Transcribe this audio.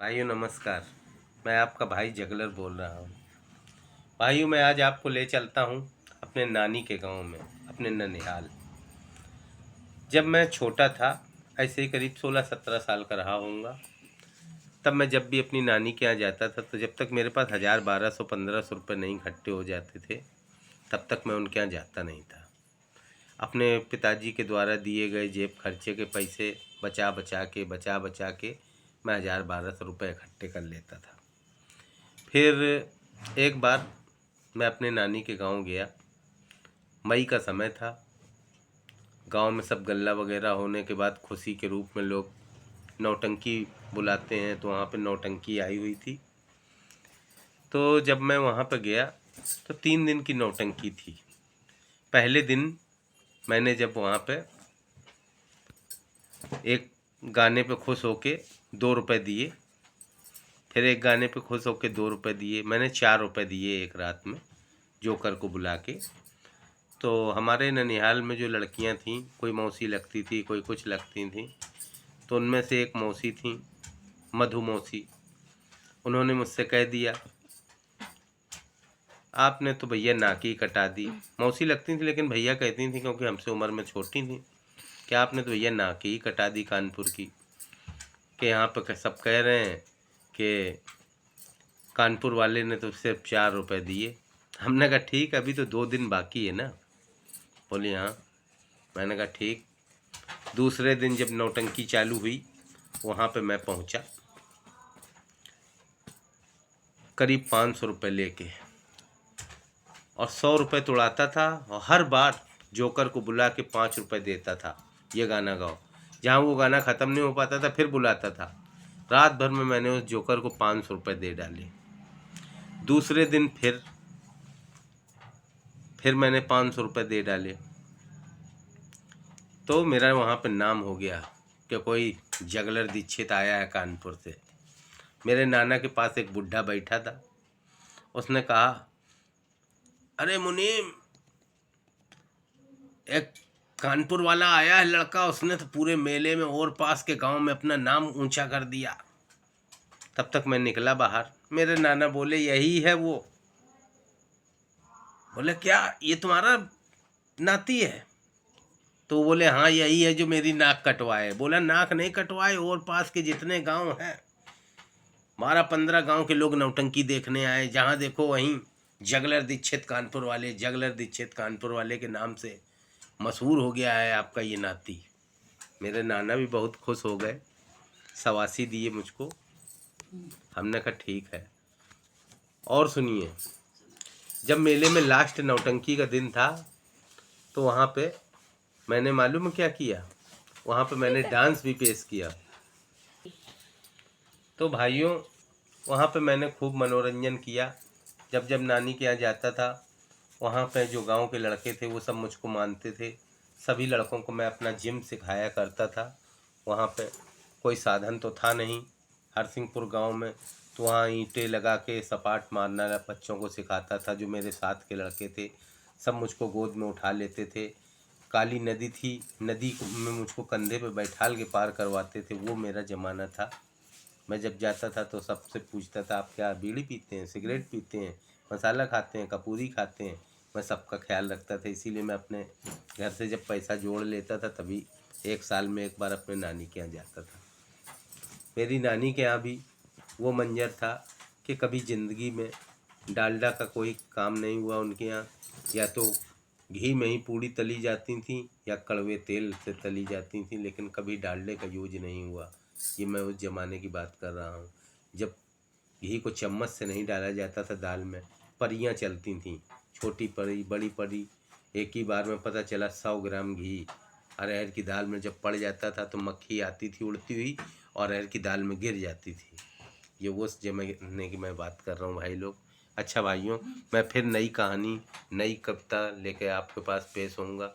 भाइयों नमस्कार। मैं आपका भाई जगलर बोल रहा हूँ। भाइयों मैं आज आपको ले चलता हूँ अपने नानी के गांव में, अपने ननिहाल। जब मैं छोटा था, ऐसे ही करीब 16-17 साल का रहा होऊंगा, तब मैं जब भी अपनी नानी के यहाँ जाता था तो जब तक मेरे पास 1000, 1200, 1500 रुपये नहीं इकट्ठे हो जाते थे तब तक मैं उनके यहाँ जाता नहीं था। अपने पिताजी के द्वारा दिए गए जेब खर्चे के पैसे बचा बचा के मैं 1000, 1200 रुपये इकट्ठे कर लेता था। फिर एक बार मैं अपने नानी के गांव गया। मई का समय था। गांव में सब गल्ला वगैरह होने के बाद खुशी के रूप में लोग नौटंकी बुलाते हैं, तो वहाँ पे नौटंकी आई हुई थी। तो जब मैं वहाँ पे गया तो 3 दिन की नौटंकी थी। पहले दिन मैंने जब वहाँ पे एक गाने पे खुश होके 2 रुपये दिए, फिर एक गाने पे खुश होके 2 रुपये दिए, मैंने 4 रुपये दिए एक रात में जोकर को बुला के। तो हमारे ननिहाल में जो लड़कियां थीं, कोई मौसी लगती थी, कोई कुछ लगती थीं, तो उनमें से एक मौसी थी, मधु मौसी। उन्होंने मुझसे कह दिया, आपने तो भैया नाक ही कटा दी। मौसी लगती थी लेकिन भैया कहती थी क्योंकि हमसे उम्र में छोटी थी। क्या आपने तो भैया नाक ही कटा दी कानपुर की, कि यहाँ पर सब कह रहे हैं कि कानपुर वाले ने तो सिर्फ 4 रुपये दिए। हमने कहा ठीक, अभी तो 2 दिन बाकी है ना। बोली हाँ। मैंने कहा ठीक। दूसरे दिन जब नौटंकी चालू हुई, वहाँ पे मैं पहुँचा करीब 500 रुपये लेके, और 100 रुपये तोड़ाता था, और हर बार जोकर को बुला के 5 रुपये देता था, ये गाना गाओ। जहाँ वो गाना ख़त्म नहीं हो पाता था फिर बुलाता था। रात भर में मैंने उस जोकर को 500 रुपये दे डाले। दूसरे दिन फिर मैंने 500 रुपये दे डाले। तो मेरा वहाँ पे नाम हो गया कि कोई जगलर दीक्षित आया है कानपुर से। मेरे नाना के पास एक बुढ़ा बैठा था। उसने कहा, अरे मुनीम, एक कानपुर वाला आया है लड़का, उसने तो पूरे मेले में और पास के गांव में अपना नाम ऊंचा कर दिया। तब तक मैं निकला बाहर। मेरे नाना बोले, यही है वो। बोले क्या, ये तुम्हारा नाती है? तो बोले हाँ यही है जो मेरी नाक कटवाए। बोला नाक नहीं कटवाए, और पास के जितने गांव हैं 12-15 गांव के लोग नौटंकी देखने आए, जहां देखो वहीं जगलर दीक्षित कानपुर वाले, जगलर दीक्षित कानपुर वाले के नाम से मशहूर हो गया है आपका ये नाती। मेरे नाना भी बहुत खुश हो गए, शबाशी दिए मुझको। हमने कहा ठीक है। और सुनिए, जब मेले में लास्ट नौटंकी का दिन था तो वहाँ पे मैंने मालूम है क्या किया, वहाँ पे मैंने डांस भी पेश किया। तो भाइयों वहाँ पे मैंने खूब मनोरंजन किया। जब जब नानी के यहाँ जाता था, वहाँ पे जो गांव के लड़के थे वो सब मुझको मानते थे। सभी लड़कों को मैं अपना जिम सिखाया करता था। वहाँ पे कोई साधन तो था नहीं हरसिंहपुर गांव में, तो वहाँ ईंटें लगा के सपाट मारना बच्चों को सिखाता था। जो मेरे साथ के लड़के थे सब मुझको गोद में उठा लेते थे। काली नदी थी, नदी में मुझको कंधे पे बैठाल के पार करवाते थे। वो मेरा ज़माना था। मैं जब जाता था तो सबसे पूछता था, आप क्या बीड़ी पीते हैं, सिगरेट पीते हैं, मसाला खाते हैं, कपूरी खाते हैं? मैं सबका ख्याल रखता था। इसीलिए मैं अपने घर से जब पैसा जोड़ लेता था तभी 1 साल में एक बार अपने नानी के यहाँ जाता था। मेरी नानी के यहाँ भी वो मंजर था कि कभी ज़िंदगी में डालडा का कोई काम नहीं हुआ उनके यहाँ। या तो घी में ही पूड़ी तली जाती थी या कड़वे तेल से तली जाती थी, लेकिन कभी डालडे का यूज नहीं हुआ। ये मैं उस ज़माने की बात कर रहा हूँ जब घी को चम्मच से नहीं डाला जाता था दाल में। परियां चलती थीं, छोटी परी बड़ी परी। एक ही बार में पता चला 100 ग्राम घी अरहर की दाल में जब पड़ जाता था तो मक्खी आती थी उड़ती हुई और अरहर की दाल में गिर जाती थी। ये उस जमाने की मैं बात कर रहा हूँ भाई लोग। अच्छा भाइयों, मैं फिर नई कहानी, नई कविता लेके आपके पास पेश होऊंगा।